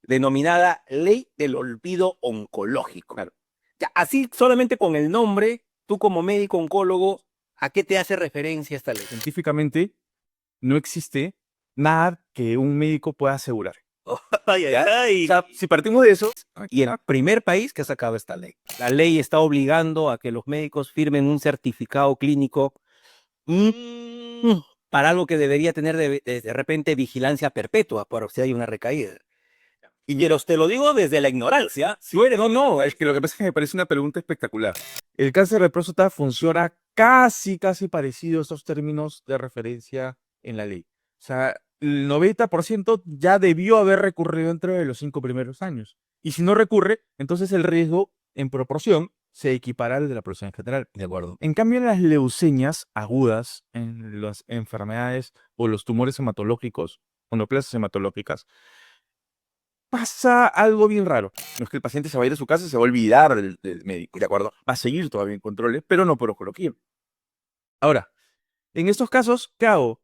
denominada Ley del Olvido Oncológico. Claro. Ya, así solamente con el nombre, tú como médico oncólogo, ¿a qué te hace referencia esta ley? Científicamente no existe nada que un médico pueda asegurar. Ay, ay, ay. O sea, si partimos de eso, Y el primer país que ha sacado esta ley. La ley está obligando a que los médicos firmen un certificado clínico para algo que debería tener de repente vigilancia perpetua por si hay una recaída. Y pero te lo digo desde la ignorancia. no, es que lo que pasa es que me parece una pregunta espectacular. El cáncer de próstata funciona casi parecido a estos términos de referencia en la ley. O sea, el 90% ya debió haber recurrido dentro de los 5 primeros años. Y si no recurre, entonces el riesgo en proporción se equipara al de la población en general. De acuerdo. En cambio, en las leucemias agudas, en las enfermedades o los tumores hematológicos, o neoplasias hematológicas, pasa algo bien raro. No es que el paciente se va a ir a su casa y se va a olvidar del médico, ¿de acuerdo? Va a seguir todavía en controles, pero no por oncología. Ahora, en estos casos, ¿qué hago?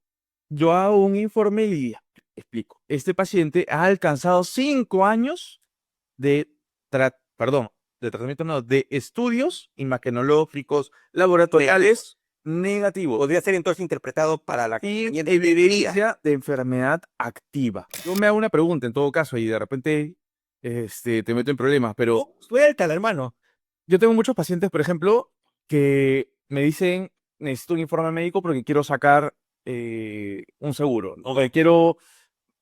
Yo hago un informe y explico. Este paciente ha alcanzado 5 años de, de tratamiento, no, de estudios imagenológicos, laboratoriales negativos. Podría ser entonces interpretado para la Y evidencia de enfermedad activa. Yo me hago una pregunta en todo caso y de repente te meto en problemas, pero suéltala, hermano. yo tengo muchos pacientes, por ejemplo, que me dicen, necesito un informe médico porque quiero sacar un seguro, o que quiero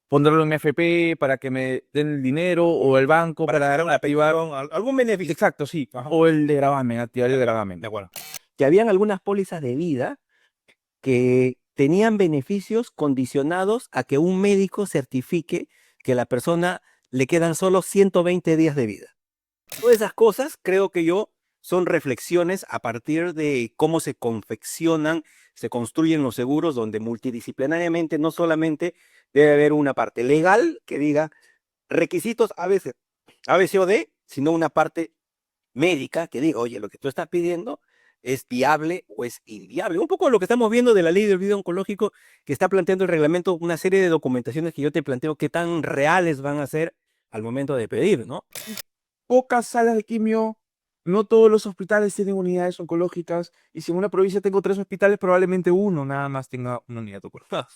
ponerlo en FP para que me den el dinero, o el banco Para dar una activar algún beneficio. Exacto, sí. Ajá. O el de gravamen, activar el de gravamen. De acuerdo. Que habían algunas pólizas de vida que tenían beneficios condicionados a que un médico certifique que a la persona le quedan solo 120 días de vida. Todas esas cosas, creo que yo, son reflexiones a partir de cómo se confeccionan, se construyen los seguros, donde multidisciplinariamente no solamente debe haber una parte legal que diga requisitos A, B, C o D, sino una parte médica que diga, oye, lo que tú estás pidiendo es viable o es inviable. Un poco lo que estamos viendo de la ley del olvido oncológico que está planteando el reglamento, una serie de documentaciones que yo te planteo qué tan reales van a ser al momento de pedir, ¿no? Pocas salas de quimio, no todos los hospitales tienen unidades oncológicas, y si en una provincia tengo 3 hospitales, probablemente uno nada más tenga una unidad oncológica.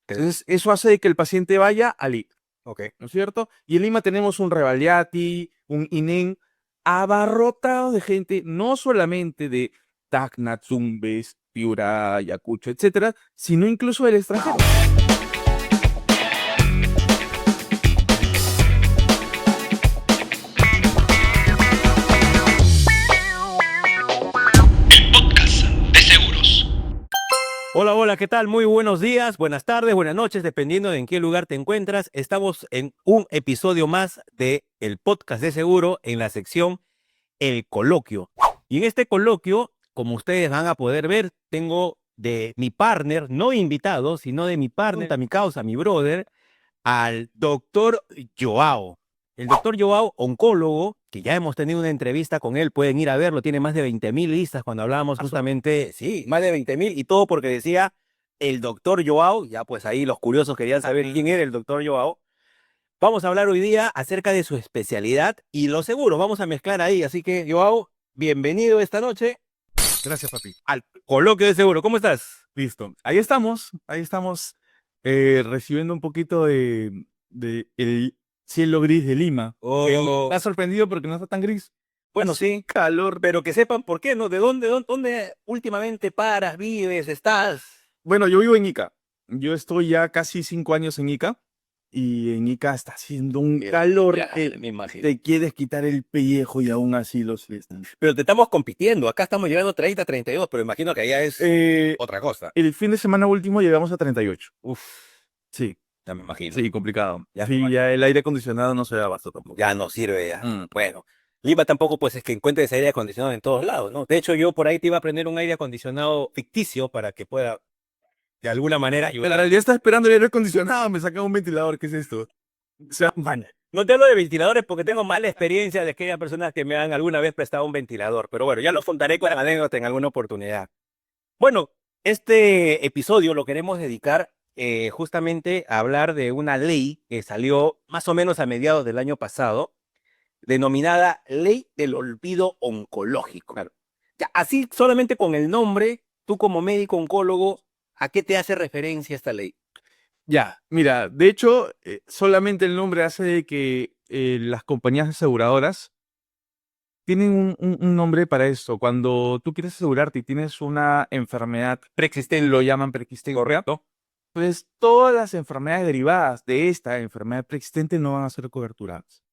Entonces, eso hace de que el paciente vaya al IMSS, Ok. ¿no es cierto? Y en Lima tenemos un Revaliati, un INEM, abarrotado de gente, no solamente de Tacna, Tumbes, Piura, Ayacucho, etcétera, sino incluso del extranjero. Hola, hola, ¿qué tal? Muy buenos días, buenas tardes, buenas noches, dependiendo de en qué lugar te encuentras. Estamos en un episodio más de el podcast de seguro en la sección El Coloquio. Y en este coloquio, como ustedes van a poder ver, tengo de mi partner, no invitado, sino de mi partner, a mi causa, mi brother, al doctor Joao. El doctor Joao, oncólogo, que ya hemos tenido una entrevista con él, pueden ir a verlo, tiene más de 20.000 listas cuando hablábamos justamente, sí, más de 20.000, y todo porque decía el doctor Joao, ya pues ahí los curiosos querían saber quién era el doctor Joao. Vamos a hablar hoy día acerca de su especialidad y lo seguro, vamos a mezclar ahí, así que Joao, bienvenido esta noche Gracias, papi. al coloquio de seguro. ¿Cómo estás? Listo. Ahí estamos recibiendo un poquito de el cielo gris de Lima. Me ha sorprendido porque no está tan gris. Bueno, Hace sí, calor. pero que sepan por qué, ¿no? ¿De dónde últimamente paras, vives, estás? Bueno, yo vivo en Ica. Yo estoy ya casi 5 años en Ica. Y en Ica está haciendo un calor Ya, que me imagino. te quieres quitar el pellejo y aún así los están. Pero te estamos compitiendo, acá estamos llegando a 30, 32, pero imagino que allá es otra cosa. El fin de semana último llegamos a 38. Uf, Sí, ya me imagino. sí, complicado. Ya, Sí, ya el aire acondicionado no se da abasto tampoco. ya no sirve ya. Bueno, Lima tampoco pues es que encuentres aire acondicionado en todos lados, ¿no? De hecho, yo por ahí te iba a prender un aire acondicionado ficticio para que pueda de alguna manera En la ayudar. realidad está esperando el aire acondicionado, me saca un ventilador, ¿qué es esto? O sea, man, No te hablo de ventiladores porque tengo mala experiencia de aquellas personas que me han alguna vez prestado un ventilador, pero bueno, ya lo contaré con anécdota en alguna oportunidad. Bueno, este episodio lo queremos dedicar justamente a hablar de una ley que salió más o menos a mediados del año pasado, denominada Ley del Olvido Oncológico. Claro. Ya, así solamente con el nombre, tú como médico oncólogo, ¿a qué te hace referencia esta ley? Ya, mira, de hecho, solamente el nombre hace de que las compañías aseguradoras tienen un nombre para esto. Cuando tú quieres asegurarte y tienes una enfermedad, Preexistente. lo llaman preexistente. Correcto. Pues todas las enfermedades derivadas de esta enfermedad preexistente no van a ser coberturadas.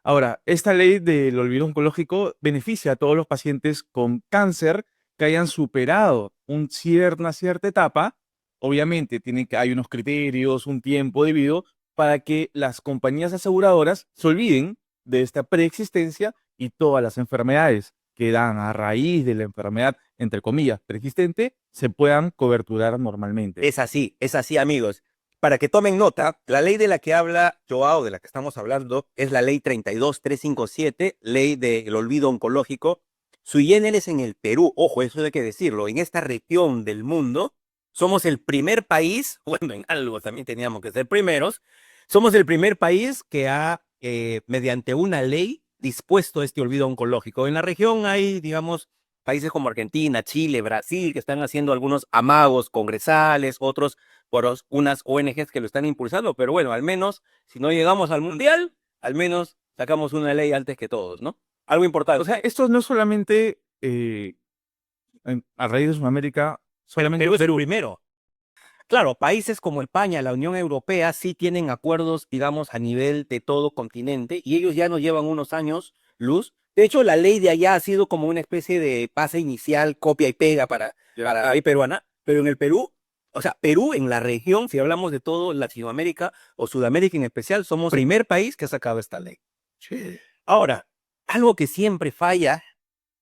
Ahora, esta ley del olvido oncológico beneficia a todos los pacientes con cáncer que hayan superado una cierta etapa. Obviamente, hay unos criterios, un tiempo debido para que las compañías aseguradoras se olviden de esta preexistencia y todas las enfermedades que dan a raíz de la enfermedad, entre comillas, preexistente, se puedan coberturar normalmente. Es así, amigos. Para que tomen nota, la ley de la que habla Joao, de la que estamos hablando, es la ley 32357, ley del olvido oncológico. Sui generis en el Perú, ojo, eso hay que decirlo, en esta región del mundo, somos el primer país, bueno, en algo también teníamos que ser primeros, somos el primer país que ha, mediante una ley, dispuesto este olvido oncológico. En la región hay, digamos, países como Argentina, Chile, Brasil, que están haciendo algunos amagos congresales, otros por unas ONGs que lo están impulsando, pero bueno, al menos si no llegamos al mundial, al menos sacamos una ley antes que todos, ¿no? Algo importante. O sea, esto no es solamente a raíz de Sudamérica, solamente Perú es el primero. Claro, países como España, la Unión Europea, sí tienen acuerdos, digamos, a nivel de todo continente y ellos ya nos llevan unos años luz. De hecho, la ley de allá ha sido como una especie de pase inicial, copia y pega para la ley peruana, pero en el Perú, o sea, Perú en la región, si hablamos de todo Latinoamérica o Sudamérica en especial, somos el primer país que ha sacado esta ley. Sí. Ahora, algo que siempre falla,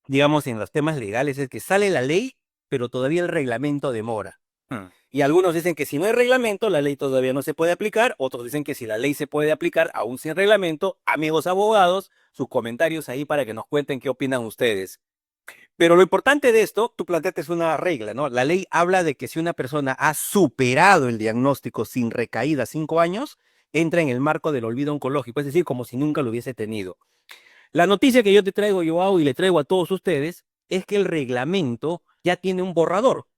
digamos, en los temas legales es que sale la ley, pero todavía el reglamento demora. Y algunos dicen que si no hay reglamento, la ley todavía no se puede aplicar. Otros dicen que si la ley se puede aplicar, aún sin reglamento. Amigos abogados, sus comentarios ahí para que nos cuenten qué opinan ustedes. Pero lo importante de esto, tú planteaste es una regla, ¿no? La ley habla de que si una persona ha superado el diagnóstico sin recaída 5 años, entra en el marco del olvido oncológico, es decir, como si nunca lo hubiese tenido. La noticia que yo te traigo, Joao, y le traigo a todos ustedes, es que el reglamento ya tiene un borrador.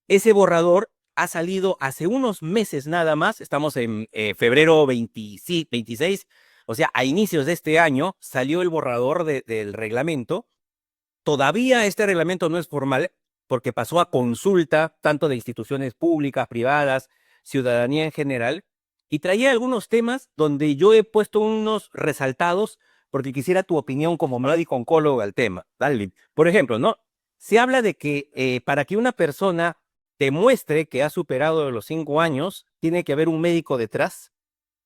Ese borrador ha salido hace unos meses nada más, estamos en febrero 26, o sea, a inicios de este año salió el borrador del reglamento. Todavía este reglamento no es formal porque pasó a consulta tanto de instituciones públicas, privadas, ciudadanía en general, y traía algunos temas donde yo he puesto unos resaltados porque quisiera tu opinión como médico oncólogo al tema. Dale. Por ejemplo, ¿no? Se habla de que para que una persona demuestre que ha superado los 5 años, tiene que haber un médico detrás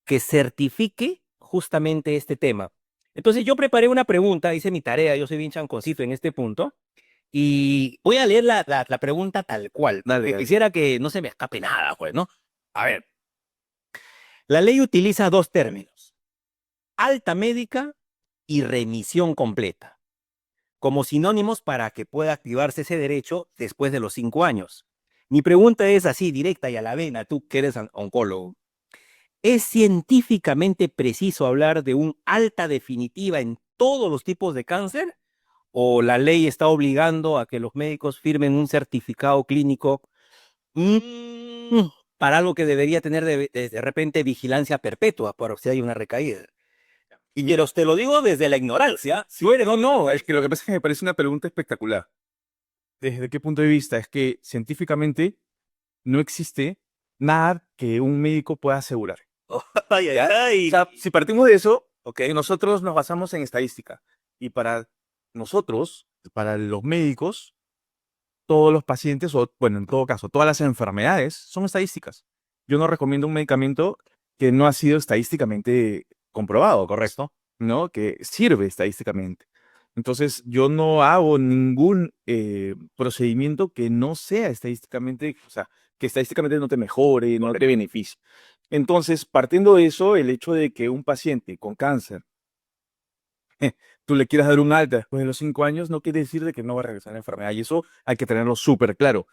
que certifique justamente este tema. Entonces yo preparé una pregunta, hice mi tarea, yo soy bien chanconcito en este punto, y voy a leer la pregunta tal cual. Dale. Quisiera que no se me escape nada, pues, ¿no? A ver, la ley utiliza dos términos, alta médica y remisión completa, como sinónimos para que pueda activarse ese derecho después de los 5 años. Mi pregunta es así, directa y a la vena, tú que eres oncólogo. ¿Es científicamente preciso hablar de un alta definitiva en todos los tipos de cáncer? ¿O la ley está obligando a que los médicos firmen un certificado clínico mm, para algo que debería tener de repente vigilancia perpetua por si hay una recaída? Y pero te lo digo desde la ignorancia, si eres o no. Es que lo que pasa es que me parece una pregunta espectacular. ¿Desde qué punto de vista? Es que científicamente no existe nada que un médico pueda asegurar. Ay, ay, ay. O sea, si partimos de eso, okay, nosotros nos basamos en estadística. Y para nosotros, para los médicos, todos los pacientes, o bueno, en todo caso, todas las enfermedades son estadísticas. Yo no recomiendo un medicamento que no ha sido estadísticamente comprobado, ¿correcto? ¿No? Que sirve estadísticamente. Entonces, yo no hago ningún procedimiento que no sea estadísticamente, o sea, que estadísticamente no te mejore, no te beneficie. Entonces, partiendo de eso, el hecho de que un paciente con cáncer, tú le quieras dar un alta después de los 5 años, no quiere decir de que no va a regresar la enfermedad. Y eso hay que tenerlo súper claro.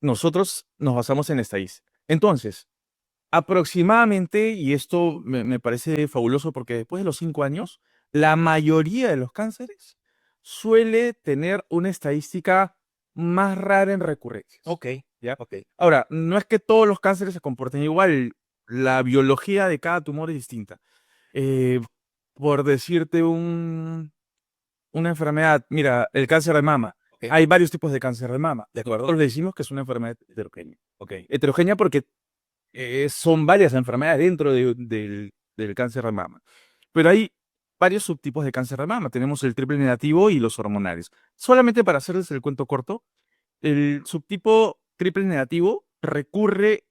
Nosotros nos basamos en estadística. Entonces, aproximadamente, y esto me parece fabuloso porque después de los 5 años, la mayoría de los cánceres suele tener una estadística más rara en recurrencias. Ok, ¿Ya? ok. Ahora, no es que todos los cánceres se comporten igual, la biología de cada tumor es distinta. Eh, por decirte una enfermedad, mira, el cáncer de mama. Ok. Hay varios tipos de cáncer de mama. De acuerdo. Nosotros le decimos que es una enfermedad heterogénea. Ok. Heterogénea porque son varias enfermedades dentro del cáncer de mama. Pero hay varios subtipos de cáncer de mama. Tenemos el triple negativo y los hormonales. Solamente para hacerles el cuento corto, el subtipo triple negativo recurre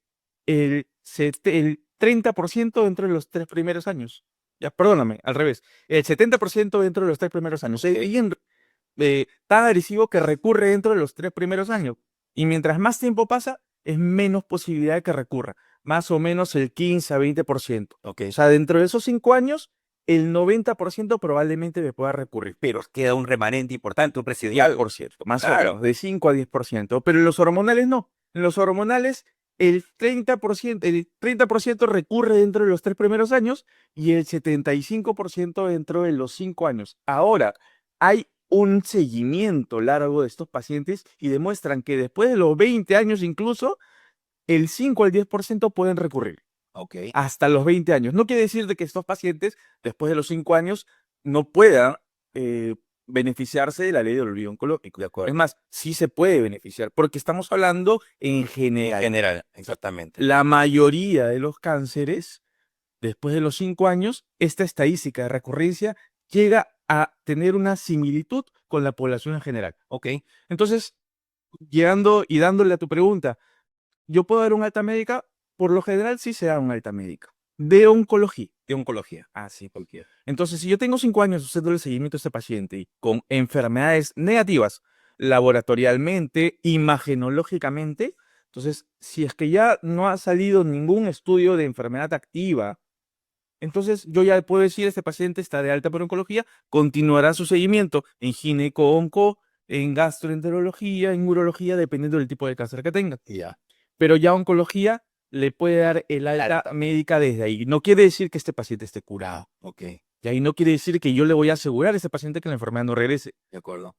el 30% dentro de los 3 primeros años. Ya, perdóname, al revés. El 70% dentro de los 3 primeros años. Es bien tan agresivo que recurre dentro de los 3 primeros años. Y mientras más tiempo pasa, es menos posibilidad de que recurra. Más o menos el 15 a 20%. Ok. O sea, dentro de esos 5 años, el 90% probablemente me pueda recurrir. Pero queda un remanente importante, un residual. 10%, más o Claro. menos, de 5 a 10%. Pero en los hormonales no. En los hormonales, el 30% recurre dentro de los 3 primeros años y el 75% dentro de los 5 años. Ahora, hay un seguimiento largo de estos pacientes y demuestran que después de los 20 años incluso, el 5 al 10% pueden recurrir Ok. hasta los 20 años. No quiere decir de que estos pacientes, después de los 5 años, no puedan beneficiarse de la ley del olvido oncológico. De acuerdo. Es más, sí se puede beneficiar, porque estamos hablando en En general. general, exactamente. La mayoría de los cánceres, después de los 5 años, esta estadística de recurrencia llega a tener una similitud con la población en general. Ok. Entonces, llegando y dándole a tu pregunta, ¿yo puedo dar una alta médica? Por lo general sí se da una alta médica. De oncología. De oncología. Ah, sí, cualquiera. Entonces, si yo tengo 5 años haciendo el seguimiento a este paciente y con enfermedades negativas, laboratorialmente, imagenológicamente, entonces, si es que ya no ha salido ningún estudio de enfermedad activa, entonces yo ya puedo decir, este paciente está de alta por oncología, continuará su seguimiento en gineco-onco, en gastroenterología, en urología, dependiendo del tipo de cáncer que tenga. Ya. Pero ya oncología le puede dar el alta médica desde ahí. No quiere decir que este paciente esté curado. Ok. Y ahí no quiere decir que yo le voy a asegurar a ese paciente que la enfermedad no regrese. De acuerdo.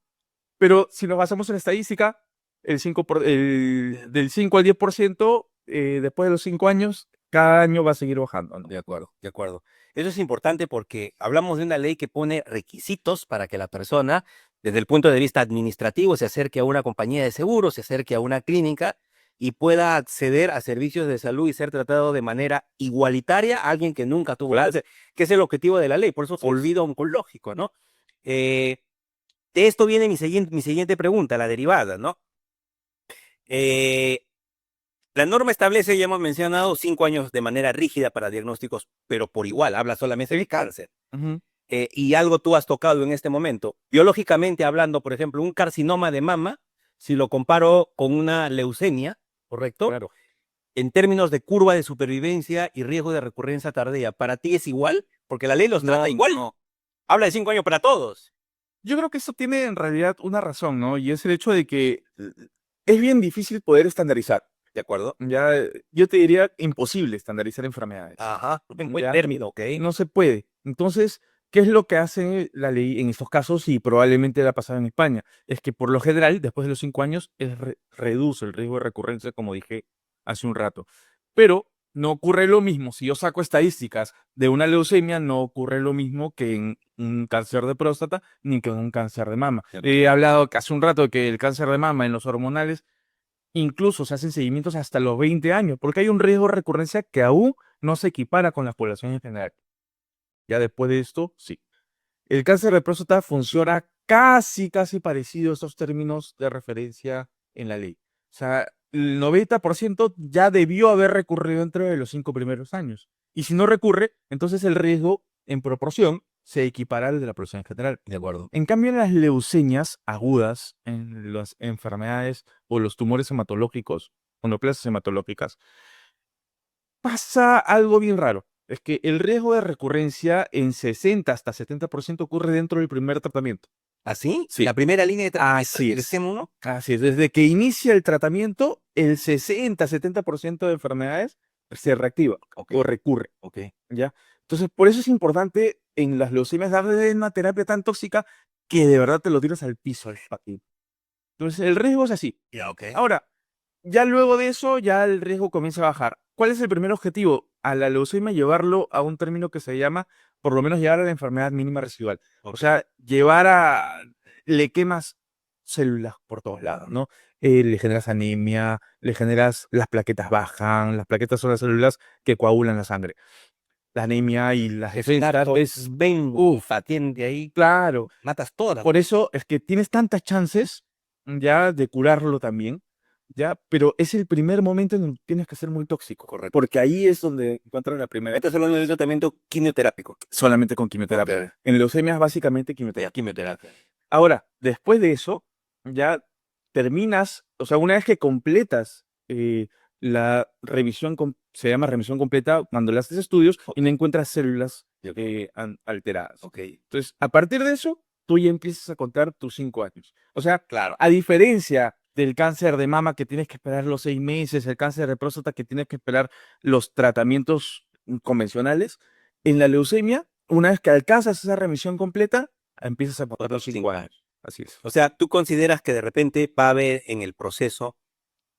Pero si nos basamos en la estadística, del 5 al 10%, después de los 5 años, cada año va a seguir bajando, ¿no? De acuerdo, de acuerdo. Eso es importante porque hablamos de una ley que pone requisitos para que la persona, desde el punto de vista administrativo, se acerque a una compañía de seguros, se acerque a una clínica y pueda acceder a servicios de salud y ser tratado de manera igualitaria a alguien que nunca tuvo cáncer, que es el objetivo de la ley, por eso es olvido oncológico, ¿no? De esto viene mi siguiente pregunta, la derivada, ¿no? La norma establece, ya hemos mencionado, 5 años de manera rígida para diagnósticos, pero por igual, habla solamente de cáncer. Ujú. Y algo tú has tocado en este momento. Biológicamente hablando, por ejemplo, un carcinoma de mama, si lo comparo con una leucemia, ¿correcto? Claro. En términos de curva de supervivencia y riesgo de recurrencia tardía, ¿para ti es igual? Porque la ley los trata igual. No. Habla de 5 años para todos. Yo creo que esto tiene en realidad una razón, ¿no? Y es el hecho de que es bien difícil poder estandarizar. ¿De acuerdo? Ya, yo te diría imposible estandarizar enfermedades. Ajá, un buen Ya. término, ¿ok? No se puede. Entonces, ¿qué es lo que hace la ley en estos casos? Y probablemente la ha pasado en España. Es que por lo general, después de los 5 años, reduce el riesgo de recurrencia, como dije hace un rato. Pero no ocurre lo mismo. Si yo saco estadísticas de una leucemia, no ocurre lo mismo que en un cáncer de próstata ni que en un cáncer de mama. Cierto. He hablado hace un rato que el cáncer de mama en los hormonales incluso se hacen seguimientos hasta los 20 años, porque hay un riesgo de recurrencia que aún no se equipara con la población en general. Ya después de esto, sí. El cáncer de próstata funciona casi parecido a estos términos de referencia en la ley. O sea, el 90% ya debió haber recurrido dentro de los 5 primeros años. Y si no recurre, entonces el riesgo en proporción se equipara al de la población en general. De acuerdo. En cambio, en las leucemias agudas, en las enfermedades o los tumores hematológicos, o neoplasias hematológicas, pasa algo bien raro. Es que el riesgo de recurrencia en 60 hasta 70% ocurre dentro del primer tratamiento. ¿Así? Sí. La primera línea de tratamiento Así del es. SEM1. Así es. Desde que inicia el tratamiento, el 60-70% de enfermedades se reactiva Ok, o recurre, ok. ¿ya? Entonces, por eso es importante en las leucemias darle una terapia tan tóxica que de verdad te lo tiras al piso el paquete. Entonces, el riesgo es así. Ya, ok. Ahora, ya luego de eso, ya el riesgo comienza a bajar. ¿Cuál es el primer objetivo? A la leucemia llevarlo a un término que se llama, por lo menos llevar a la enfermedad mínima residual. O Ok. sea, llevar a... Le quemas células por todos lados, ¿no? Le generas anemia, le generas... Las plaquetas bajan, las plaquetas son las células que coagulan la sangre. La anemia y las defensas es... Ven, Uf, atiende ahí, claro. matas todas. Por eso es que tienes tantas chances ya de curarlo también, ya, pero es el primer momento en donde tienes que ser muy tóxico. Correcto. Porque ahí es donde encuentran la primera. Este es hablando de tratamiento quimioterápico. Solamente con quimioterapia. Ok. En leucemias básicamente Ya, quimioterapia. quimioterapia. Ahora, después de eso, ya terminas, o sea, una vez que completas la revisión, se llama remisión completa, cuando le haces estudios y no encuentras células alteradas. Ok. Entonces, a partir de eso, tú ya empiezas a contar tus 5 años. O sea, Claro. a diferencia del cáncer de mama que tienes que esperar los 6 meses, el cáncer de próstata que tienes que esperar los tratamientos convencionales, en la leucemia, una vez que alcanzas esa remisión completa, empiezas a contar los 5 años. Así es. O sea, ¿tú consideras que de repente va a haber en el proceso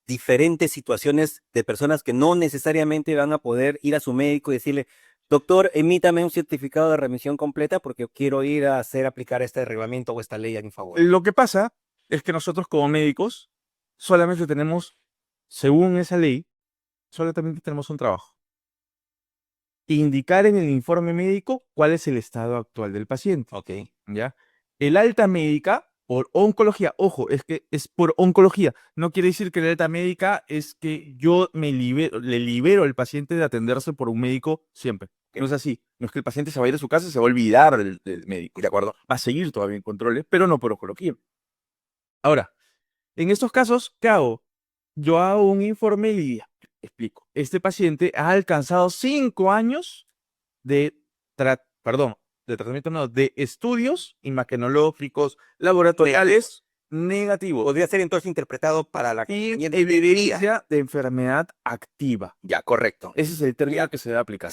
diferentes situaciones de personas que no necesariamente van a poder ir a su médico y decirle, doctor, emítame un certificado de remisión completa porque quiero ir a hacer aplicar este reglamento o esta ley a mi favor? Lo que pasa es que nosotros como médicos solamente tenemos, según esa ley, solamente tenemos un trabajo. Indicar en el informe médico cuál es el estado actual del paciente. Ok. ¿Ya? El alta médica, por oncología, ojo, es que es por oncología. No quiere decir que el alta médica es que yo le libero al paciente de atenderse por un médico siempre. No es así. No es que el paciente se va a ir a su casa y se va a olvidar del médico. ¿De acuerdo? Va a seguir todavía en controles, pero no por oncología. Ahora, en estos casos, ¿qué hago? Yo hago un informe y explico. Este paciente ha alcanzado 5 años de, de tratamiento, no, de estudios imagenológicos, laboratoriales negativos Podría ser entonces interpretado para la y siguiente evidencia de enfermedad activa. Ya, correcto. Ese es el término que se debe aplicar.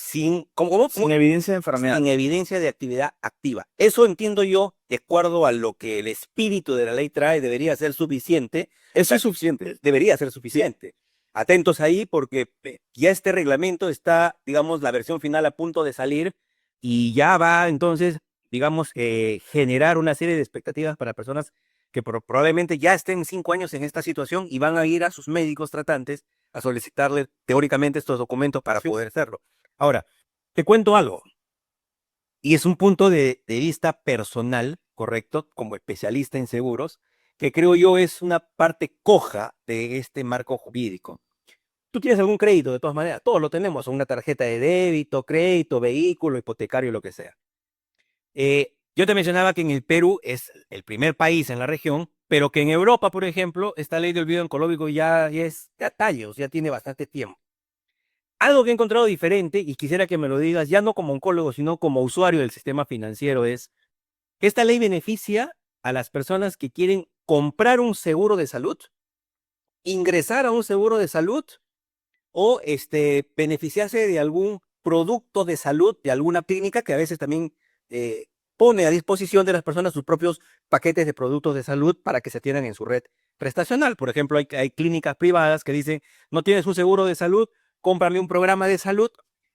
¿Cómo? Sin evidencia de enfermedad. Sin evidencia de actividad activa. Eso entiendo yo, de acuerdo a lo que el espíritu de la ley trae, debería ser suficiente. Eso es suficiente. Debería ser suficiente. Atentos ahí porque ya este reglamento está, digamos, la versión final a punto de salir y ya va entonces, digamos, generar una serie de expectativas para personas que probablemente ya estén 5 años en esta situación y van a ir a sus médicos tratantes a solicitarle teóricamente estos documentos para poder hacerlo. Ahora, te cuento algo, y es un punto de vista personal, correcto, como especialista en seguros, que creo yo es una parte coja de este marco jurídico. Tú tienes algún crédito, de todas maneras, todos lo tenemos, una tarjeta de débito, crédito, vehículo, hipotecario, lo que sea. Yo te mencionaba que en el Perú es el primer país en la región, pero que en Europa, por ejemplo, esta ley de olvido oncológico ya es de tallos, ya tiene bastante tiempo. Algo que he encontrado diferente, y quisiera que me lo digas, ya no como oncólogo, sino como usuario del sistema financiero, es que esta ley beneficia a las personas que quieren comprar un seguro de salud, ingresar a un seguro de salud o beneficiarse de algún producto de salud de alguna clínica que a veces también pone a disposición de las personas sus propios paquetes de productos de salud para que se atiendan en su red prestacional. Por ejemplo, hay clínicas privadas que dicen, no tienes un seguro de salud, cómprame un programa de salud.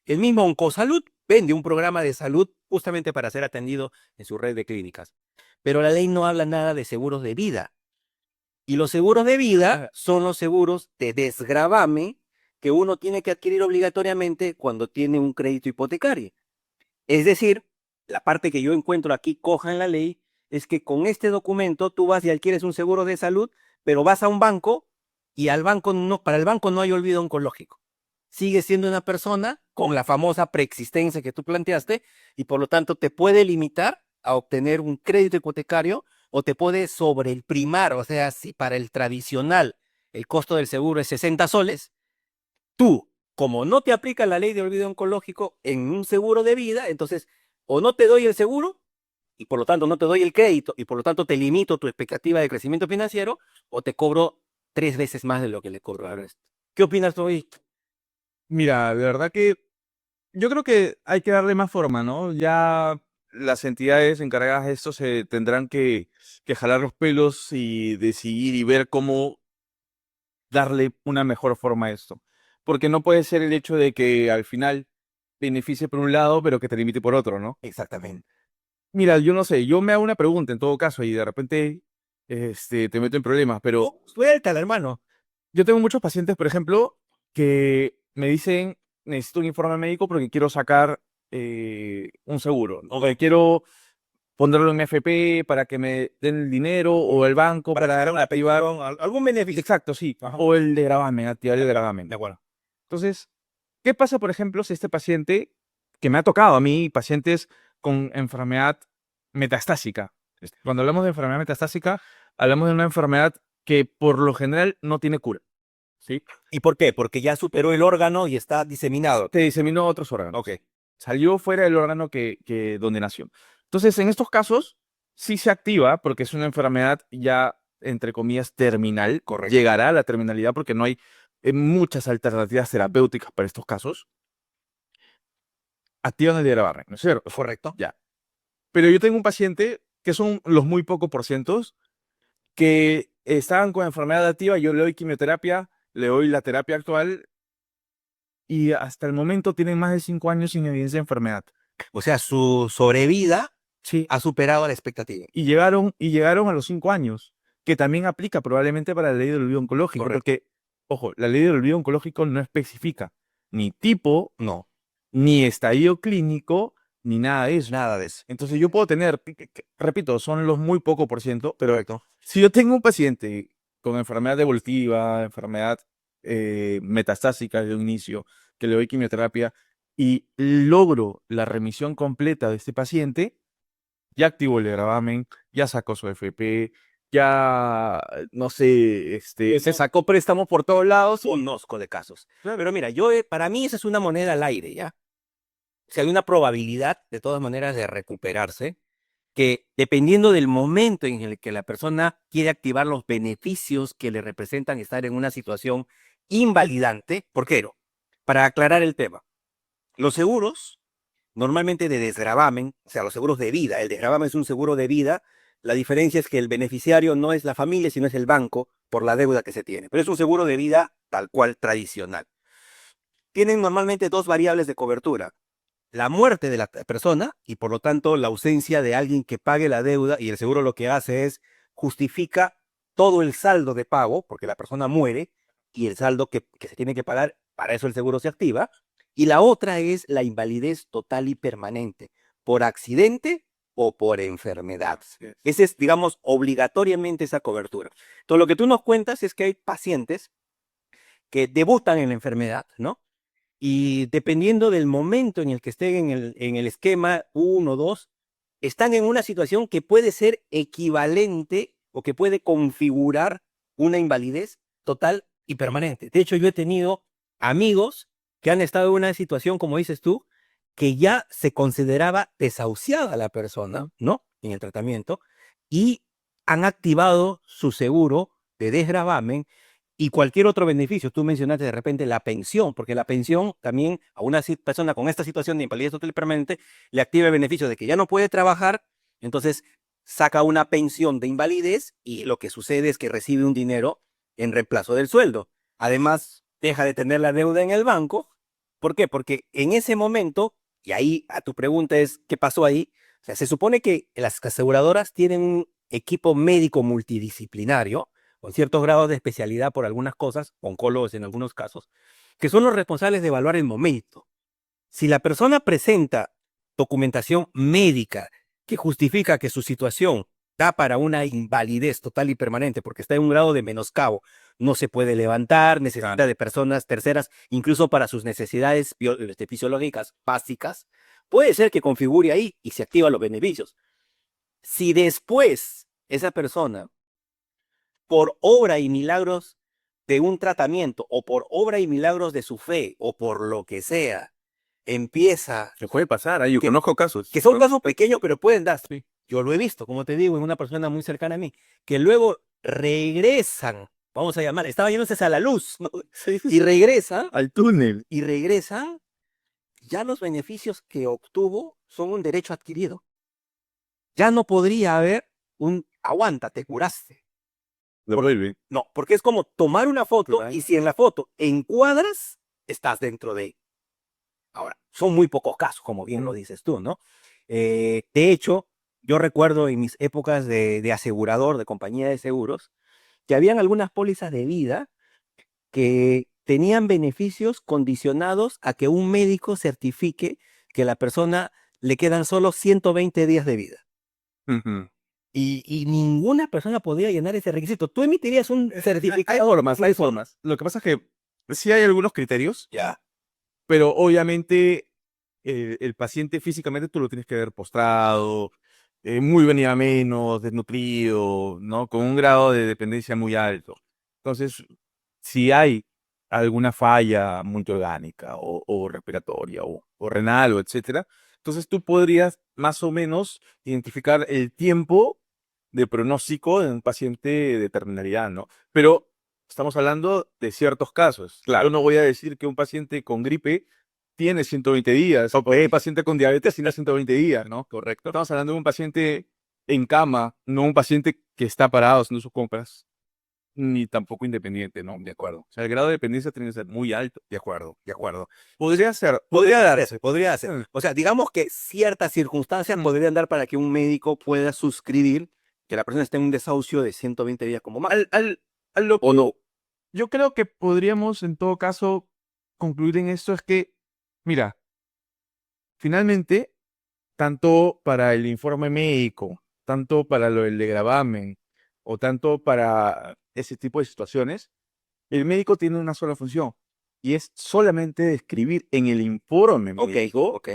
El mismo Oncosalud vende un programa de salud justamente para ser atendido en su red de clínicas. Pero la ley no habla nada de seguros de vida. Y los seguros de vida son los seguros de desgravame que uno tiene que adquirir obligatoriamente cuando tiene un crédito hipotecario. Es decir, la parte que yo encuentro aquí coja en la ley es que con este documento tú vas y adquieres un seguro de salud, pero vas a un banco y para el banco no hay olvido oncológico. Sigue siendo una persona con la famosa preexistencia que tú planteaste y por lo tanto te puede limitar a obtener un crédito hipotecario o te puede sobreprimar. O sea, si para el tradicional el costo del seguro es 60 soles, tú, como no te aplica la ley de olvido oncológico en un seguro de vida, entonces o no te doy el seguro y por lo tanto no te doy el crédito y por lo tanto te limito tu expectativa de crecimiento financiero o te cobro 3 veces más de lo que le cobro al resto. ¿Qué opinas tú hoy? Mira, de verdad que yo creo que hay que darle más forma, ¿no? Ya las entidades encargadas de esto se tendrán que jalar los pelos y decidir y ver cómo darle una mejor forma a esto. Porque no puede ser el hecho de que al final beneficie por un lado, pero que te limite por otro, ¿no? Exactamente. Mira, yo no sé, yo me hago una pregunta en todo caso y de repente te meto en problemas, pero Suéltala, hermano. yo tengo muchos pacientes, por ejemplo, que me dicen, necesito un informe médico porque quiero sacar un seguro, o que quiero ponerlo en FP para que me den el dinero, o el banco Para sacar una activar. pensión, algún beneficio. Exacto, sí. Ajá. O el de gravamen, activar el gravamen. De acuerdo. Entonces, ¿qué pasa, por ejemplo, si este paciente, que me ha tocado a mí, pacientes con enfermedad metastásica? Cuando hablamos de enfermedad metastásica, hablamos de una enfermedad que por lo general no tiene cura. ¿Sí? ¿Y por qué? Porque ya superó el órgano y está diseminado. Te diseminó a otros órganos. Ok. Salió fuera del órgano que donde nació. Entonces, en estos casos, sí se activa porque es una enfermedad ya, entre comillas, terminal. Correcto. Llegará a la terminalidad porque no hay muchas alternativas terapéuticas para estos casos. Activan el de grabarme, ¿no es cierto? Correcto. Ya. Pero yo tengo un paciente que son los muy pocos por cientos que estaban con enfermedad activa. Yo le doy quimioterapia, le doy la terapia actual y hasta el momento tienen más de 5 años sin evidencia de enfermedad. O sea, su sobrevida Sí. ha superado la expectativa. Y llegaron a los 5 años, que también aplica probablemente para la ley del olvido oncológico, Correcto. porque, ojo, la ley del olvido oncológico no especifica ni tipo, No, ni estadio clínico, ni nada de eso. nada de eso. Entonces yo puedo tener, repito, son los muy poco por ciento, pero Correcto. si yo tengo un paciente con enfermedad evolutiva, enfermedad metastásica de un inicio, que le doy quimioterapia y logro la remisión completa de este paciente, ya activó el gravamen, ya sacó su FP, ya, no sé, se sacó préstamos por todos lados. Conozco de casos. Pero mira, yo, para mí esa es una moneda al aire, ¿ya? Si hay una probabilidad, de todas maneras, de recuperarse, que dependiendo del momento en el que la persona quiere activar los beneficios que le representan estar en una situación invalidante, ¿por qué no? Para aclarar el tema, los seguros normalmente de desgravamen, o sea, los seguros de vida, el desgravamen es un seguro de vida, la diferencia es que el beneficiario no es la familia, sino es el banco por la deuda que se tiene, pero es un seguro de vida tal cual tradicional. Tienen normalmente dos variables de cobertura: la muerte de la persona y por lo tanto la ausencia de alguien que pague la deuda, y el seguro lo que hace es justifica todo el saldo de pago, porque la persona muere y el saldo que se tiene que pagar, para eso el seguro se activa. Y la otra es la invalidez total y permanente, por accidente o por enfermedad. Esa es, digamos, obligatoriamente esa cobertura. Entonces, lo que tú nos cuentas es que hay pacientes que debutan en la enfermedad, ¿no? Y dependiendo del momento en el que estén en el esquema 1 o 2, están en una situación que puede ser equivalente o que puede configurar una invalidez total y permanente. De hecho, yo he tenido amigos que han estado en una situación, como dices tú, que ya se consideraba desahuciada la persona, ¿no? En el tratamiento, y han activado su seguro de desgravamen y cualquier otro beneficio. Tú mencionaste de repente la pensión, porque la pensión también a una persona con esta situación de invalidez total y permanente le activa el beneficio de que ya no puede trabajar, entonces saca una pensión de invalidez y lo que sucede es que recibe un dinero en reemplazo del sueldo. Además, deja de tener la deuda en el banco. ¿Por qué? Porque en ese momento, y ahí a tu pregunta es, ¿qué pasó ahí? O sea, se supone que las aseguradoras tienen un equipo médico multidisciplinario con ciertos grados de especialidad por algunas cosas, oncólogos en algunos casos, que son los responsables de evaluar el momento. Si la persona presenta documentación médica que justifica que su situación da para una invalidez total y permanente porque está en un grado de menoscabo, no se puede levantar, necesita de personas terceras, incluso para sus necesidades fisiológicas básicas, puede ser que configure ahí y se activan los beneficios. Si después esa persona, por obra y milagros de un tratamiento o por obra y milagros de su fe o por lo que sea, empieza, Se puede pasar, yo que, conozco casos. que son casos pequeños, pero pueden dar. Sí. Yo lo he visto, como te digo, en una persona muy cercana a mí, que luego regresan, vamos a llamar, estaba yéndose a la luz, ¿no? Y regresan, Al túnel. y regresan, ya los beneficios que obtuvo son un derecho adquirido. Ya no podría haber aguanta, te curaste. Lo vuelve. No, porque es como tomar una foto Claro. y si en la foto encuadras, estás dentro de. Ahora, son muy pocos casos, como bien lo dices tú, ¿no? De hecho, yo recuerdo en mis épocas de asegurador, de compañía de seguros, que habían algunas pólizas de vida que tenían beneficios condicionados a que un médico certifique que la persona le quedan solo 120 días de vida. Ujú. Y ninguna persona podía llenar ese requisito. Tú emitirías un certificado. Hay formas. Lo que pasa es que sí hay algunos criterios, Ya. pero obviamente el paciente físicamente tú lo tienes que ver postrado, muy venido a menos, desnutrido, ¿no? Con un grado de dependencia muy alto. Entonces, si hay alguna falla multiorgánica o respiratoria o renal o etcétera, entonces tú podrías más o menos identificar el tiempo de pronóstico de un paciente de terminalidad, ¿no? Pero estamos hablando de ciertos casos. Claro. Yo no voy a decir que un paciente con gripe tiene 120 días, o un paciente con diabetes tiene 120 días, ¿no? Correcto. Estamos hablando de un paciente en cama, no un paciente que está parado haciendo sus compras, ni tampoco independiente, ¿no? De acuerdo. O sea, el grado de dependencia tiene que ser muy alto. De acuerdo, de acuerdo. Podría ser. Podría darse, podría ser. Mm. O sea, digamos que ciertas circunstancias podrían dar para que un médico pueda suscribir que la persona esté en un desahucio de 120 días como más. ¿O no? Yo creo que podríamos, en todo caso, concluir en esto es que, mira, finalmente, tanto para el informe médico, tanto para lo del gravamen, o tanto para ese tipo de situaciones, el médico tiene una sola función, y es solamente describir en el informe Ok, médico ok.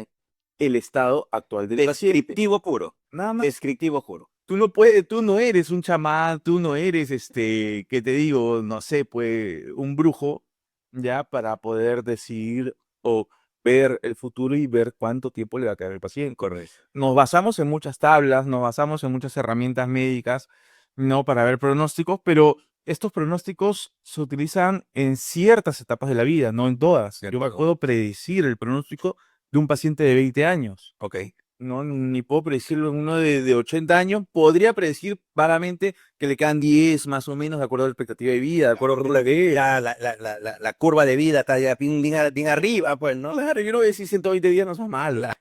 el estado actual del paciente. Descriptivo puro. Nada más. Descriptivo puro. Tú no eres un chamán, tú no eres, ¿qué te digo? No sé, pues, un brujo, ya, para poder decidir o ver el futuro y ver cuánto tiempo le va a quedar al paciente. Correcto. Nos basamos en muchas tablas, nos basamos en muchas herramientas médicas, ¿no? Para ver pronósticos, pero estos pronósticos se utilizan en ciertas etapas de la vida, no en todas. De Yo acuerdo. puedo predecir el pronóstico de un paciente de 20 años. Ok. No, ni puedo predecirlo en uno de 80 años. Podría predecir vagamente que le quedan 10 más o menos de acuerdo a la expectativa de vida, de acuerdo a la de La curva de vida está ya bien arriba, pues, ¿no? Claro, yo no voy a decir 120 días no son malos.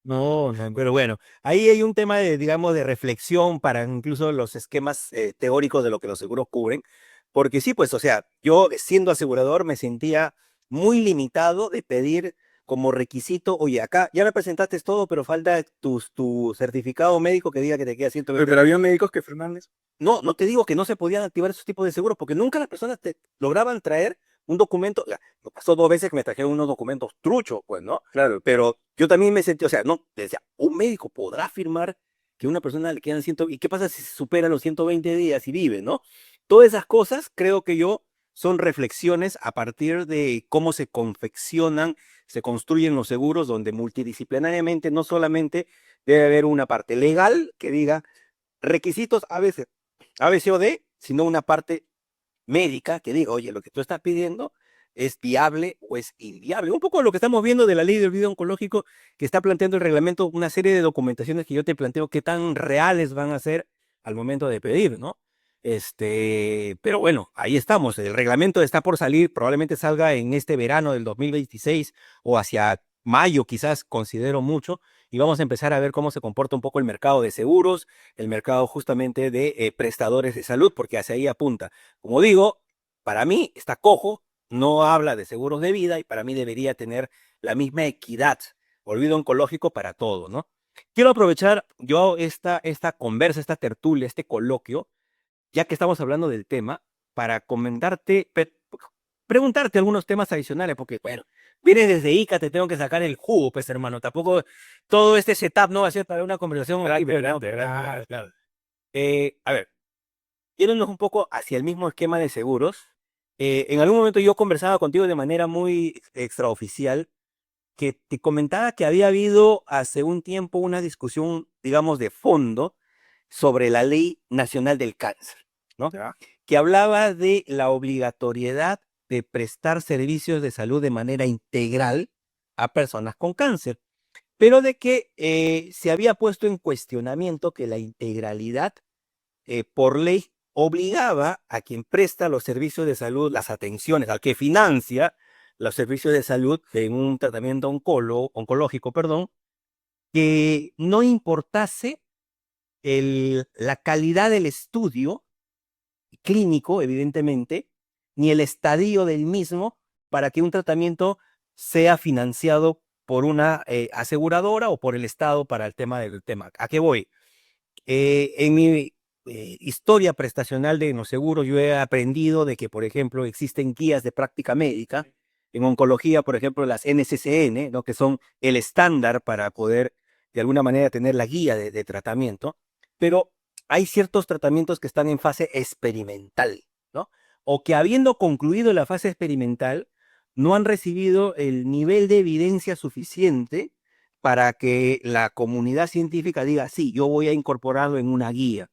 No, no, Pero bueno, ahí hay un tema de, digamos, de reflexión para incluso los esquemas teóricos de lo que los seguros cubren. Porque sí, pues, o sea, yo siendo asegurador me sentía muy limitado de pedir como requisito, oye, acá ya me presentaste todo, pero falta tu certificado médico que diga que te queda 120. pero había médicos que Fernández. No, no te digo que no se podían activar esos tipos de seguros, porque nunca las personas te lograban traer un documento. Ya, me pasó 2 veces que me trajeron unos documentos truchos, pues, ¿no? Claro. Pero yo también me sentí, o sea, no, decía, un médico podrá afirmar que a una persona le quedan 100, ¿y qué pasa si se supera los 120 días y vive, ¿no? Todas esas cosas creo que yo son reflexiones a partir de cómo se confeccionan, se construyen los seguros, donde multidisciplinariamente no solamente debe haber una parte legal que diga requisitos a veces A, B, C o D, sino una parte médica que diga, oye, lo que tú estás pidiendo es viable o es inviable. Un poco lo que estamos viendo de la ley del video oncológico que está planteando el reglamento, una serie de documentaciones que yo te planteo qué tan reales van a ser al momento de pedir, ¿no? Pero bueno, ahí estamos. El reglamento está por salir, probablemente salga en este verano del 2026 o hacia mayo, quizás considero mucho, y vamos a empezar a ver cómo se comporta un poco el mercado de seguros, el mercado justamente de prestadores de salud, porque hacia ahí apunta. Como digo, para mí está cojo, no habla de seguros de vida y para mí debería tener la misma equidad, olvido oncológico para todo, ¿no? Quiero aprovechar yo esta conversa, esta tertulia, este coloquio, ya que estamos hablando del tema, para comentarte, preguntarte algunos temas adicionales, porque, bueno, vienes desde ICA, te tengo que sacar el jugo, pues, hermano. Tampoco todo este setup no va a ser para una conversación. Claro. A ver, yéndonos un poco hacia el mismo esquema de seguros, en algún momento yo conversaba contigo de manera muy extraoficial que te comentaba que había habido hace un tiempo una discusión, digamos, de fondo sobre la Ley Nacional del Cáncer, ¿no? Ya. Que hablaba de la obligatoriedad de prestar servicios de salud de manera integral a personas con cáncer, pero de que se había puesto en cuestionamiento que la integralidad por ley obligaba a quien presta los servicios de salud, las atenciones, al que financia los servicios de salud en un tratamiento oncológico, perdón, que no importase la calidad del estudio clínico, evidentemente, ni el estadio del mismo para que un tratamiento sea financiado por una aseguradora o por el Estado para el tema del tema. ¿A qué voy? En mi historia prestacional de los seguros, yo he aprendido de que, por ejemplo, existen guías de práctica médica. En oncología, por ejemplo, las NCCN, ¿no? Que son el estándar para poder, de alguna manera, tener la guía de tratamiento. Pero hay ciertos tratamientos que están en fase experimental, ¿no? O que habiendo concluido la fase experimental, no han recibido el nivel de evidencia suficiente para que la comunidad científica diga, sí, yo voy a incorporarlo en una guía.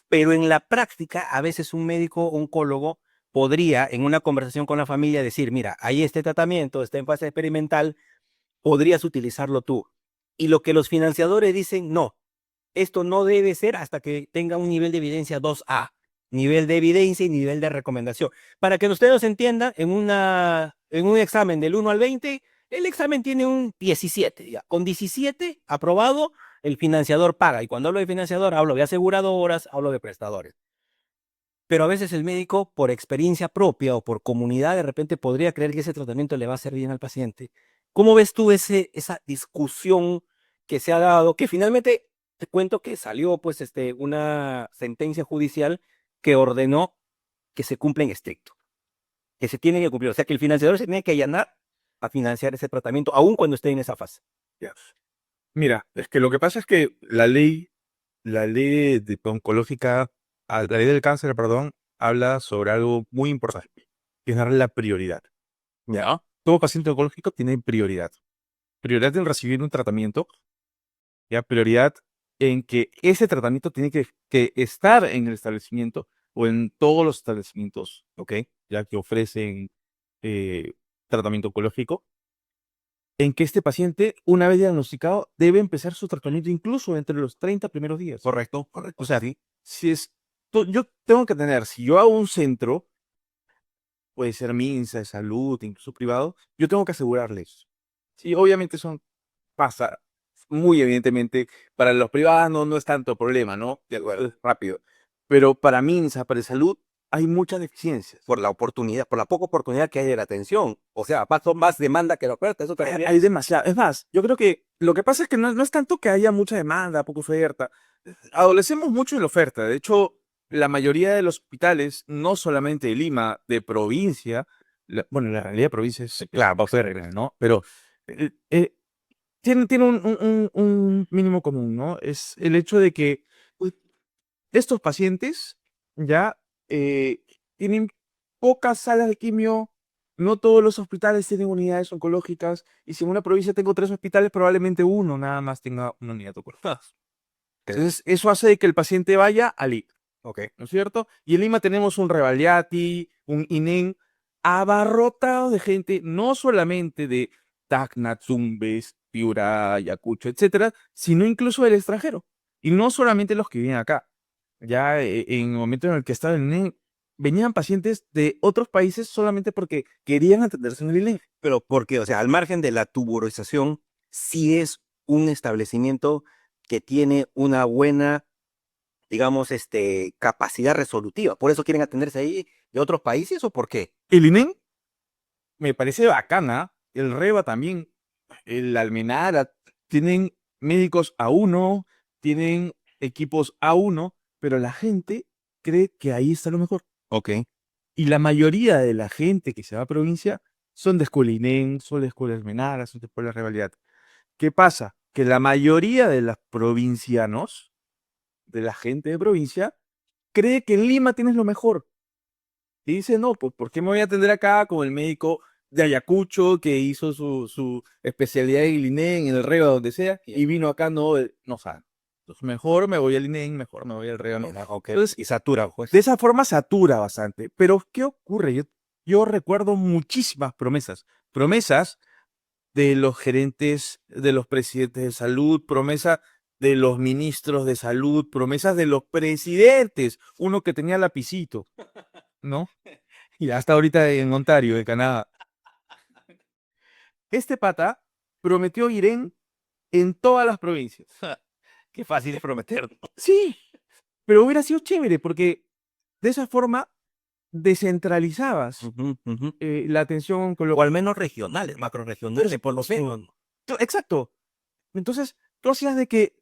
Pero en la práctica, a veces un médico oncólogo podría, en una conversación con la familia, decir, mira, hay este tratamiento, está en fase experimental, podrías utilizarlo tú. Y lo que los financiadores dicen, no, esto no debe ser hasta que tenga un nivel de evidencia 2A, nivel de evidencia y nivel de recomendación. Para que ustedes entiendan, en un examen del 1 al 20, el examen tiene un 17. Ya. Con 17 aprobado, el financiador paga. Y cuando hablo de financiador, hablo de aseguradoras, hablo de prestadores. Pero a veces el médico, por experiencia propia o por comunidad, de repente podría creer que ese tratamiento le va a hacer bien al paciente. ¿Cómo ves tú esa discusión que se ha dado? Que finalmente te cuento que salió pues una sentencia judicial que ordenó que se cumpla en estricto, que se tiene que cumplir. O sea, que el financiador se tiene que allanar a financiar ese tratamiento, aun cuando esté en esa fase. Ya. Mira, es que lo que pasa es que la ley de oncológica, la ley del cáncer, perdón, habla sobre algo muy importante, que es darle la prioridad. ¿Ya? Todo paciente oncológico tiene prioridad. Prioridad en recibir un tratamiento, ya, prioridad en que ese tratamiento tiene que estar en el establecimiento o en todos los establecimientos, ¿ok? Ya que ofrecen eh, tratamiento oncológico, en que este paciente, una vez diagnosticado, debe empezar su tratamiento incluso entre los 30 primeros días. Correcto, correcto. O sea, si es, yo tengo que tener, si yo hago un centro, puede ser MINSA, de salud, incluso privado, yo tengo que asegurarles. Sí, obviamente pasa muy evidentemente, para los privados no es tanto problema, ¿no? De acuerdo. Es rápido. Pero para MINSA, para salud, hay muchas deficiencias. Por la oportunidad, por la poca oportunidad que hay de la atención. O sea, más demanda que la oferta. Eso también. Hay demasiado. Es más, yo creo que lo que pasa es que no es tanto que haya mucha demanda, poca oferta. Adolecemos mucho en la oferta. De hecho, la mayoría de los hospitales, no solamente de Lima, de provincia, bueno, la realidad de provincia es, claro, va a ser, ¿no? Pero eh, eh, tiene un mínimo común, ¿no? Es el hecho de que pues, estos pacientes ya tienen pocas salas de quimio, no todos los hospitales tienen unidades oncológicas, y si en una provincia tengo 3 hospitales, probablemente uno nada más tenga una unidad oncológica. Entonces, eso hace de que el paciente vaya al IC, Ok. ¿no es cierto? Y en Lima tenemos un Revaliati, un INEM, abarrotado de gente, no solamente de Tacna, Tumbes, Piura, Ayacucho, etcétera, sino incluso del extranjero. Y no solamente los que viven acá. Ya en el momento en el que estaba el INEM, venían pacientes de otros países solamente porque querían atenderse en el INEM. Pero porque, o sea, al margen de la tuburización, sí es un establecimiento que tiene una buena, digamos, capacidad resolutiva. ¿Por eso quieren atenderse ahí de otros países o por qué? El INEM me parece bacana, el REBA también, el Almenara, tienen médicos A1, tienen equipos A1, pero la gente cree que ahí está lo mejor. Ok. Y la mayoría de la gente que se va a provincia son de escuela INEM, son de escuela Almenara, son de escuela Rivalidad. ¿Qué pasa? Que la mayoría de los provincianos, de la gente de provincia, cree que en Lima tienes lo mejor. Y dice, no, pues ¿por qué me voy a atender acá con el médico de Ayacucho, que hizo su especialidad en el INEM, en el Rega, donde sea, y vino acá, no sabe. Entonces, mejor me voy al INEM, mejor me voy al Rega. Ok. Entonces, Y satura, pues. de esa forma satura bastante. Pero, ¿qué ocurre? Yo recuerdo muchísimas promesas. Promesas de los gerentes, de los presidentes de salud, promesa de los ministros de salud, promesas de los presidentes. Uno que tenía lapicito, ¿no? Y hasta ahorita en Ontario, en Canadá. Este pata prometió ir en todas las provincias. Qué fácil es prometer. Sí, pero hubiera sido chévere porque de esa forma descentralizabas Ujú, ujú. la atención con O al menos regionales, macroregionales, por lo menos. Exacto. Entonces, tú hacías de que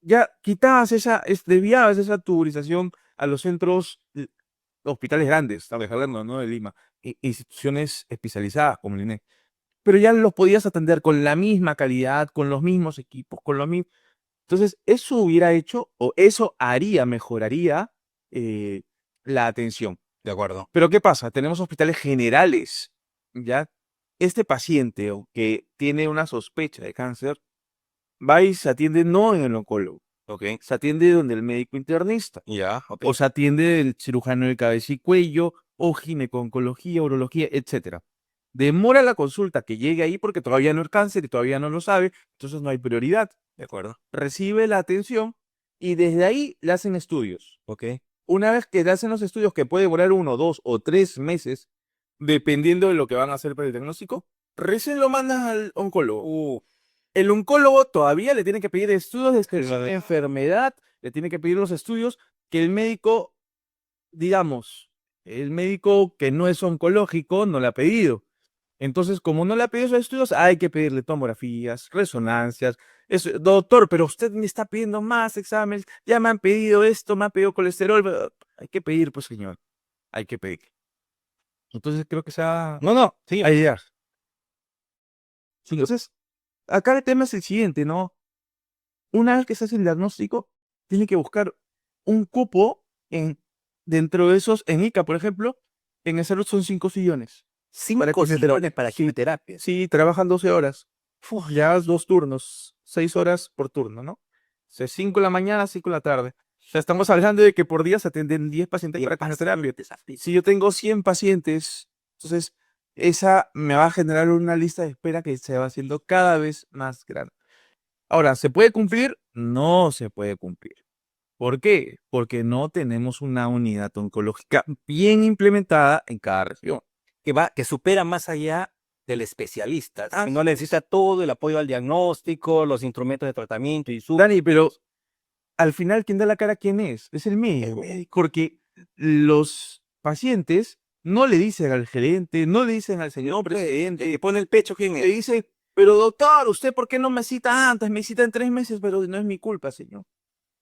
ya quitabas desviabas esa tuburización a los centros, hospitales grandes, estamos hablando, ¿no? De Lima, instituciones especializadas como el INE, pero ya los podías atender con la misma calidad, con los mismos equipos, con los mismos. Entonces, eso hubiera hecho, o eso haría, mejoraría la atención. De acuerdo. Pero ¿qué pasa? Tenemos hospitales generales, ¿ya? Este paciente o que tiene una sospecha de cáncer, va y se atiende no en el oncólogo, Ok. se atiende donde el médico internista, Ya, ok. o se atiende el cirujano de cabeza y cuello, o gineco-oncología, urología, etcétera. Demora la consulta que llegue ahí porque todavía no es cáncer y todavía no lo sabe, entonces no hay prioridad. De acuerdo. Recibe la atención y desde ahí le hacen estudios. Ok. Una vez que le hacen los estudios, que puede demorar 1, 2 o 3 meses, dependiendo de lo que van a hacer para el diagnóstico, recién lo mandan al oncólogo. El oncólogo todavía le tiene que pedir estudios de enfermedad, le tiene que pedir los estudios que el médico, digamos, el médico que no es oncológico no le ha pedido. Entonces, como no le ha pedido esos estudios, hay que pedirle tomografías, resonancias. Doctor, pero usted me está pidiendo más exámenes, ya me han pedido esto, me han pedido colesterol. Hay que pedir, pues, señor, hay que pedir. Entonces, creo que sea No, sí. a idear. Sí, entonces, acá el tema es el siguiente, ¿no? Una vez que se hace el diagnóstico, tiene que buscar un cupo dentro de esos, en ICA, por ejemplo, en el salud son 5 sillones. 5 sillones para quimioterapia. Sí, trabajan 12 horas. Ya 2 turnos, 6 horas por turno, ¿no? O sea, 5 en la mañana, 5 en la tarde. O sea, estamos hablando de que por día se atienden 10 pacientes para quimioterapia. Si yo tengo 100 pacientes, entonces esa me va a generar una lista de espera que se va haciendo cada vez más grande. Ahora, ¿se puede cumplir? No se puede cumplir. ¿Por qué? Porque no tenemos una unidad oncológica bien implementada en cada región. Que supera más allá del especialista. Así No necesita todo el apoyo al diagnóstico, los instrumentos de tratamiento y su. Dani, pero al final, ¿quién da la cara quién es? Es el médico. Porque los pacientes no le dicen al gerente, no le dicen al señor presidente, Que pone el pecho, ¿quién le es? dicen, pero doctor, ¿usted por qué no me cita antes? Me cita en 3 meses, pero no es mi culpa, señor.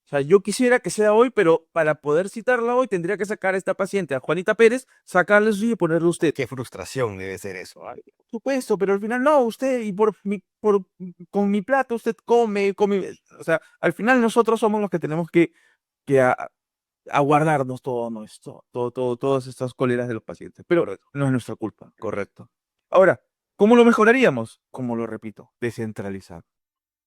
O sea, yo quisiera que sea hoy, pero para poder citarla hoy tendría que sacar a esta paciente, a Juanita Pérez, sacarle su y ponerle usted. Qué frustración debe ser eso. Ay. Por supuesto, pero al final no, usted, y con mi plato usted come. O sea, al final nosotros somos los que tenemos que aguardarnos todo nuestro, todas estas cóleras de los pacientes. Pero no es nuestra culpa. Correcto. Ahora, ¿cómo lo mejoraríamos? Como lo repito, descentralizar.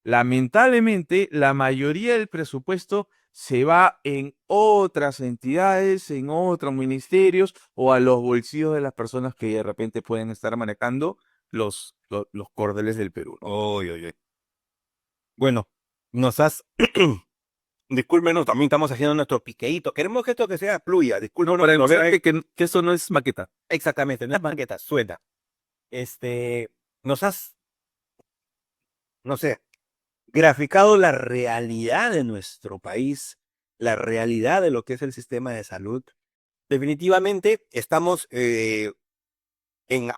Lamentablemente, la mayoría del presupuesto se va en otras entidades, en otros ministerios o a los bolsillos de las personas que de repente pueden estar manejando los cordeles del Perú, ¿no? Oy, oy, oy. Bueno, nos has. Discúlpenos, también estamos haciendo nuestro piqueíto. Queremos que esto que sea fluya. Discúlpenos. Para demostrar que esto no es maqueta. Exactamente, no es banqueta, suena. Nos has, no sé, graficado la realidad de nuestro país, la realidad de lo que es el sistema de salud. Definitivamente estamos en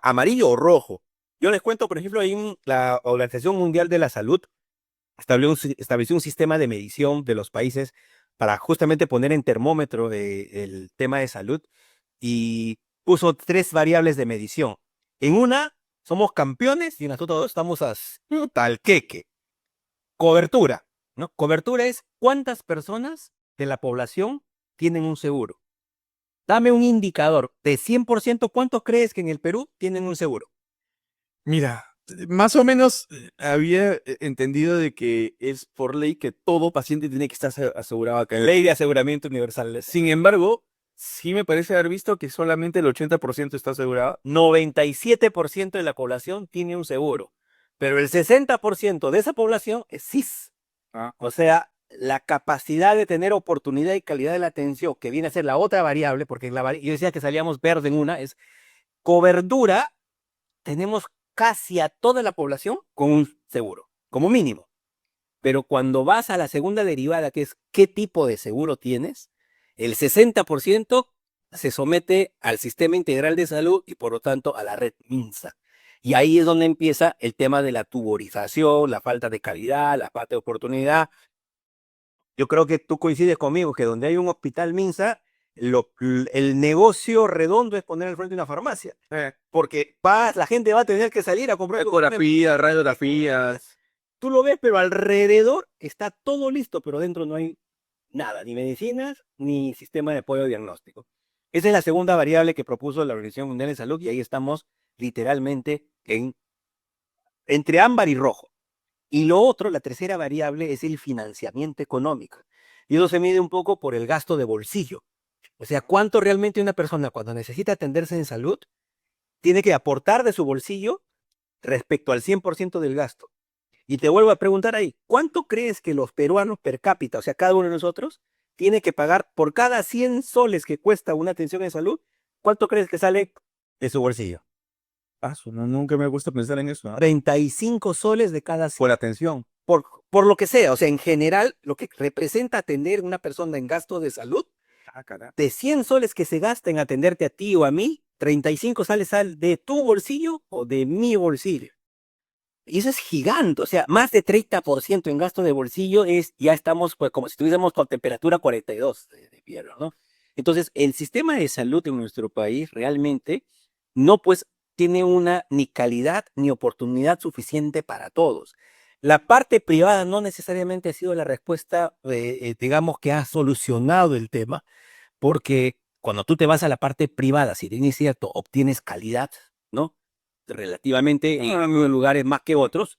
amarillo o rojo. Yo les cuento, por ejemplo, la Organización Mundial de la Salud estableció un sistema de medición de los países para justamente poner en termómetro el tema de salud y puso 3 variables de medición. En una somos campeones y en nosotros estamos al queque. Cobertura, ¿no? Cobertura es cuántas personas de la población tienen un seguro. Dame un indicador de 100%, ¿cuántos crees que en el Perú tienen un seguro? Mira, más o menos había entendido de que es por ley que todo paciente tiene que estar asegurado acá. Ley de aseguramiento universal. Sin embargo, sí me parece haber visto que solamente el 80% está asegurado. 97% de la población tiene un seguro, pero el 60% de esa población es CIS. Ah, O sea, la capacidad de tener oportunidad y calidad de la atención, que viene a ser la otra variable, porque yo decía que salíamos verde en una, es cobertura. Tenemos casi a toda la población con un seguro, como mínimo. Pero cuando vas a la segunda derivada, que es qué tipo de seguro tienes, el 60% se somete al sistema integral de salud y por lo tanto a la red MINSA. Y ahí es donde empieza el tema de la tuborización, la falta de calidad, la falta de oportunidad. Yo creo que tú coincides conmigo que donde hay un hospital MINSA, el negocio redondo es poner al frente una farmacia. Porque la gente va a tener que salir a comprar ecografía, radiografías. Tú lo ves, pero alrededor está todo listo, pero dentro no hay nada, ni medicinas, ni sistema de apoyo diagnóstico. Esa es la segunda variable que propuso la Organización Mundial de Salud y ahí estamos literalmente entre ámbar y rojo. Y lo otro, la tercera variable, es el financiamiento económico. Y eso se mide un poco por el gasto de bolsillo. O sea, cuánto realmente una persona cuando necesita atenderse en salud tiene que aportar de su bolsillo respecto al 100% del gasto. Y te vuelvo a preguntar ahí, ¿cuánto crees que los peruanos per cápita, o sea, cada uno de nosotros, tiene que pagar por cada 100 soles que cuesta una atención en salud? ¿Cuánto crees que sale de su bolsillo? Nunca me gusta pensar en eso. 35 soles de cada 100. Por atención. Por lo que sea, o sea, en general, lo que representa atender a una persona en gasto de salud, de 100 soles que se gasta en atenderte a ti o a mí, 35 soles salen de tu bolsillo o de mi bolsillo. Y eso es gigante, o sea, más de 30% en gasto de bolsillo ya estamos pues como si estuviésemos con temperatura 42 de invierno, ¿no? Entonces, el sistema de salud en nuestro país realmente no pues tiene una ni calidad ni oportunidad suficiente para todos. La parte privada no necesariamente ha sido la respuesta, digamos, que ha solucionado el tema, porque cuando tú te vas a la parte privada, si bien es cierto, obtienes calidad, ¿no? Relativamente en algunos lugares más que otros,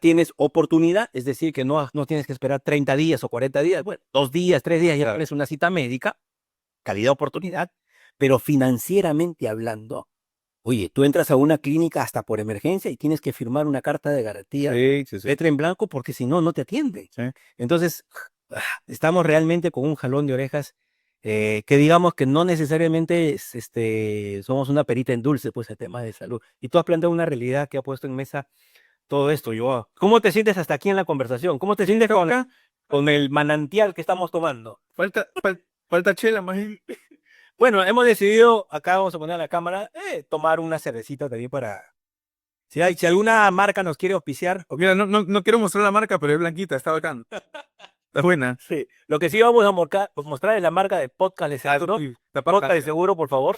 tienes oportunidad, es decir, que no tienes que esperar 30 días o 40 días, bueno, 2 días, 3 días, ya tienes una cita médica, calidad, oportunidad, pero financieramente hablando, oye, tú entras a una clínica hasta por emergencia y tienes que firmar una carta de garantía, letra en blanco, porque si no, no te atiende. Sí. Entonces, estamos realmente con un jalón de orejas que digamos que no necesariamente somos una perita en dulce, pues, el tema de salud. Y tú has planteado una realidad que ha puesto en mesa todo esto, Joao. ¿Cómo te sientes hasta aquí en la conversación? ¿Cómo te sientes con el manantial que estamos tomando? Falta chela, más. Bueno, hemos decidido, acá vamos a poner la cámara, tomar una cervecita también para... Si alguna marca nos quiere auspiciar. Mira, no quiero mostrar la marca, pero es blanquita, está bacán. Está buena. Sí. Lo que sí vamos a mostrar es la marca de Podcast de Seguro. Podcast de Seguro, por favor.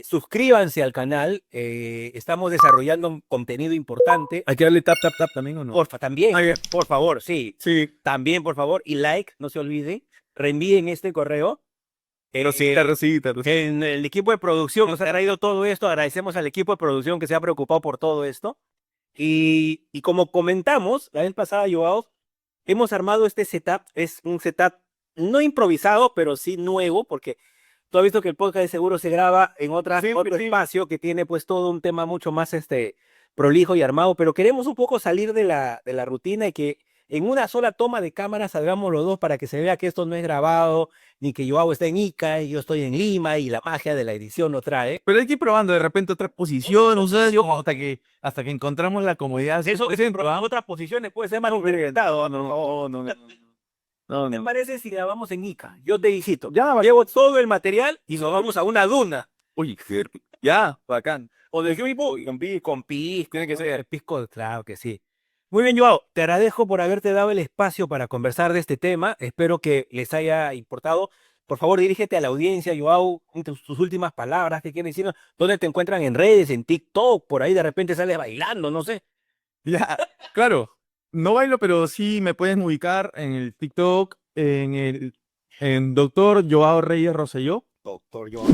Suscríbanse al canal. Estamos desarrollando un contenido importante. ¿Hay que darle tap también o no? Porfa, también. Ah, ya. Por favor, sí. Sí. También, por favor. Y like, no se olviden. Reenvíen este correo. Rosita. En el equipo de producción nos ha traído todo esto. Agradecemos al equipo de producción que se ha preocupado por todo esto. Y como comentamos la vez pasada, Joao, hemos armado este setup. Es un setup no improvisado, pero sí nuevo, porque tú has visto que el podcast de seguro se graba en otro espacio que tiene pues todo un tema mucho más prolijo y armado, pero queremos un poco salir de la rutina y que en una sola toma de cámara salgamos los dos para que se vea que esto no es grabado, ni que Joao está en Ica y yo estoy en Lima y la magia de la edición lo trae. Pero hay que ir probando de repente otra posición, o sea, hasta que encontramos la comodidad. Eso en otras posiciones puede ser más orientado. No. ¿Me parece si grabamos en Ica? Yo te visito. Ya, llevo todo el material y nos vamos a una duna. Uy, ya, bacán. O de equipo, con pisco, tiene que ser pisco, claro que sí. Muy bien, Joao, te agradezco por haberte dado el espacio para conversar de este tema. Espero que les haya importado. Por favor, dirígete a la audiencia, Joao, tus últimas palabras, ¿qué quieres decir? ¿Dónde te encuentran en redes, en TikTok? Por ahí de repente sales bailando, no sé. Ya, claro. No bailo, pero sí me pueden ubicar en el TikTok, en Doctor Joao Reyes Rosselló. Doctor Joao.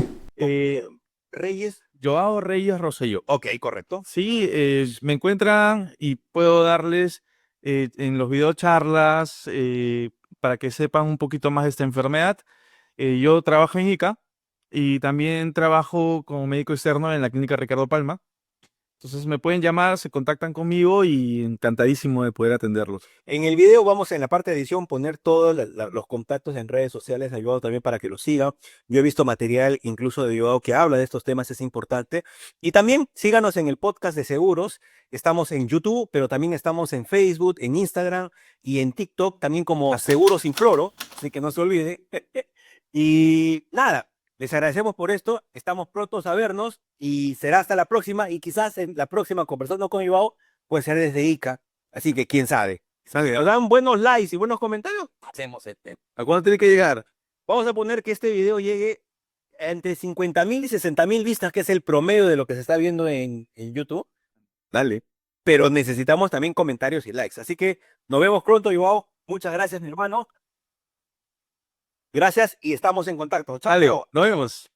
Reyes Joao Reyes Rosselló. Ok, correcto. Sí, me encuentran y puedo darles en los videocharlas para que sepan un poquito más de esta enfermedad. Yo trabajo en ICA y también trabajo como médico externo en la clínica Ricardo Palma. Entonces me pueden llamar, se contactan conmigo y encantadísimo de poder atenderlos. En el video vamos en la parte de edición poner todos los contactos en redes sociales de Joao también para que lo sigan. Yo he visto material incluso de Joao que habla de estos temas, es importante. Y también síganos en el podcast de seguros. Estamos en YouTube, pero también estamos en Facebook, en Instagram y en TikTok, también como Seguros Sin Floro, así que no se olvide. Y nada, les agradecemos por esto. Estamos prontos a vernos y será hasta la próxima. Y quizás en la próxima conversando con Joao, puede ser desde ICA. Así que quién sabe. Si nos dan buenos likes y buenos comentarios, hacemos el tema. ¿A cuándo tiene que llegar? Vamos a poner que este video llegue entre 50.000 y 60.000 vistas, que es el promedio de lo que se está viendo en YouTube. Dale. Pero necesitamos también comentarios y likes. Así que nos vemos pronto, Joao. Muchas gracias, mi hermano. Gracias y estamos en contacto. Chao. Dale, nos vemos.